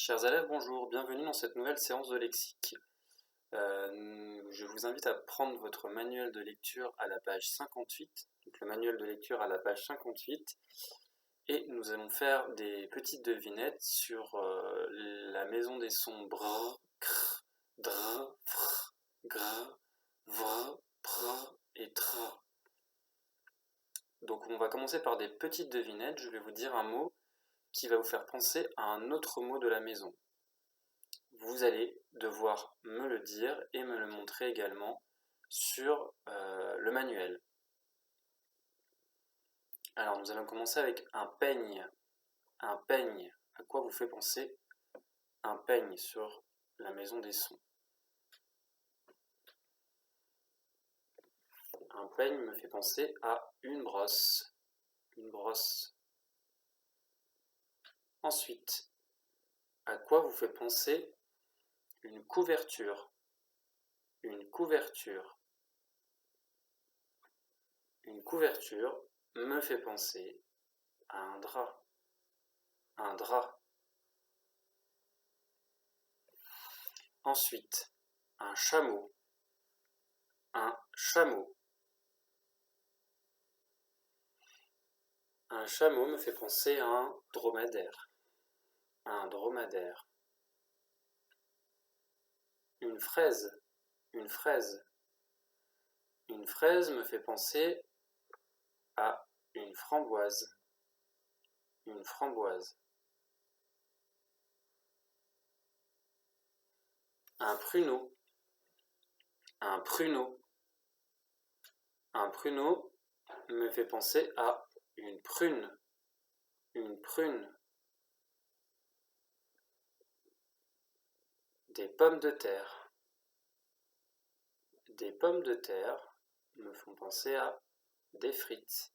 Chers élèves, bonjour, bienvenue dans cette nouvelle séance de lexique. Je vous invite à prendre votre manuel de lecture à la page 58, donc le manuel de lecture à la page 58, et nous allons faire des petites devinettes sur la maison des sons brr, cr, dr, fr, gr, vr, pr et tr. Donc on va commencer par des petites devinettes, je vais vous dire un mot qui va vous faire penser à un autre mot de la maison. Vous allez devoir me le dire et me le montrer également sur le manuel. Alors nous allons commencer avec un peigne. Un peigne, à quoi vous fait penser un peigne sur la maison des sons? Un peigne me fait penser à une brosse. Une brosse. Ensuite, à quoi vous fait penser une couverture? Une couverture. Une couverture me fait penser à un drap. Un drap. Ensuite, un chameau. Un chameau. Un chameau me fait penser à un dromadaire. Un dromadaire. Une fraise. Une fraise. Une fraise me fait penser à une framboise. Une framboise. Un pruneau. Un pruneau. Un pruneau me fait penser à une prune. Une prune. Des pommes de terre. Des pommes de terre me font penser à des frites.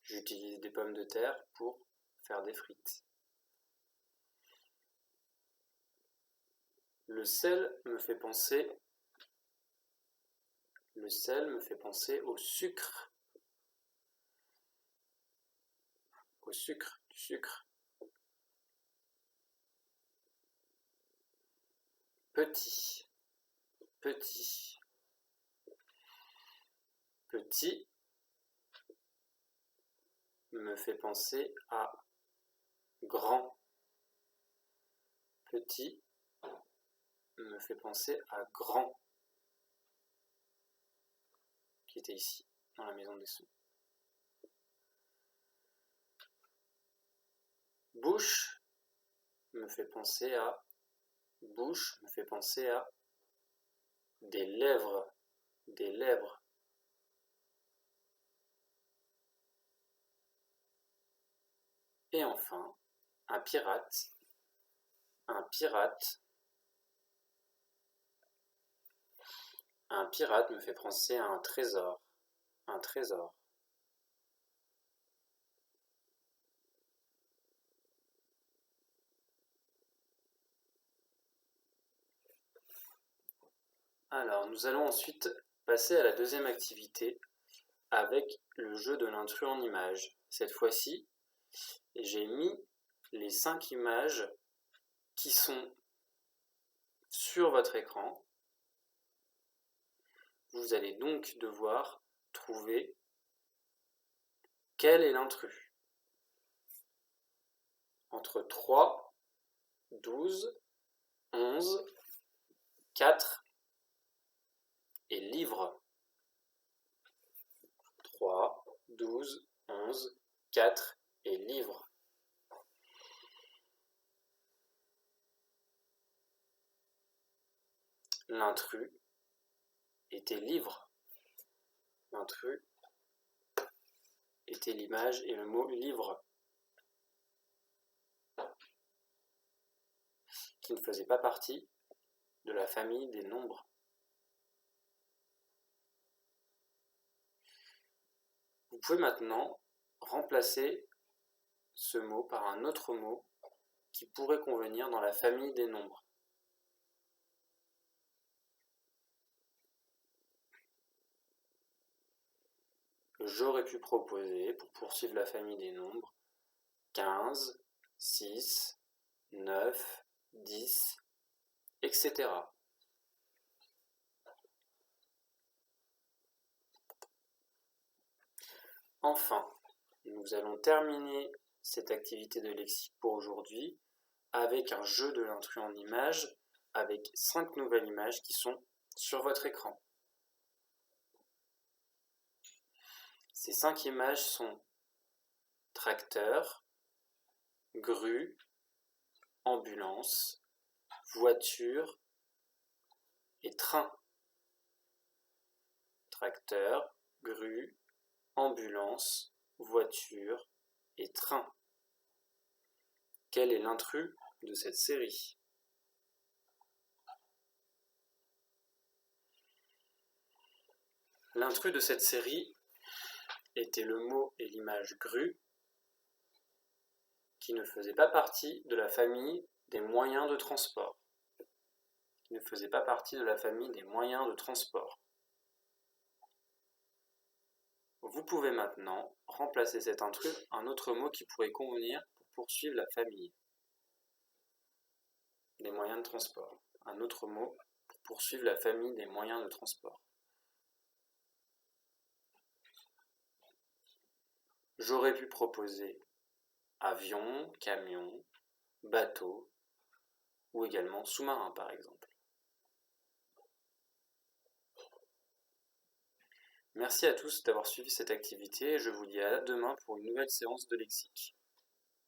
J'utilise des pommes de terre pour faire des frites. Le sel me fait penser au sucre. Au sucre, du sucre. Petit, petit. Petit me fait penser à grand. Petit me fait penser à grand, qui était ici, dans la maison des sons. Bouche me fait penser à des lèvres, des lèvres. Et enfin, un pirate. Un pirate. Un pirate me fait penser à un trésor. Un trésor. Alors, nous allons ensuite passer à la deuxième activité avec le jeu de l'intrus en images. Cette fois-ci, j'ai mis les 5 images qui sont sur votre écran. Vous allez donc devoir trouver quel est l'intrus. Entre 3, 12, 11, 4 et livre. 3, 12, 11, 4 et livre. L'intrus était livre. L'intrus était l'image et le mot livre, qui ne faisait pas partie de la famille des nombres. Vous pouvez maintenant remplacer ce mot par un autre mot qui pourrait convenir dans la famille des nombres. J'aurais pu proposer, pour poursuivre la famille des nombres, 15, 6, 9, 10, etc. Enfin, nous allons terminer cette activité de lexique pour aujourd'hui avec un jeu de l'intrus en images avec 5 nouvelles images qui sont sur votre écran. Ces 5 images sont tracteur, grue, ambulance, voiture et train. Tracteur, grue, ambulance, voiture et train. Quel est l'intrus de cette série? L'intrus de cette série était le mot et l'image grue qui ne faisait pas partie de la famille des moyens de transport. Ne faisait pas partie de la famille des moyens de transport. Vous pouvez maintenant remplacer cet intrus par un autre mot qui pourrait convenir pour poursuivre la famille des moyens de transport. Un autre mot pour poursuivre la famille des moyens de transport. J'aurais pu proposer avion, camion, bateau ou également sous-marin par exemple. Merci à tous d'avoir suivi cette activité et je vous dis à demain pour une nouvelle séance de lexique.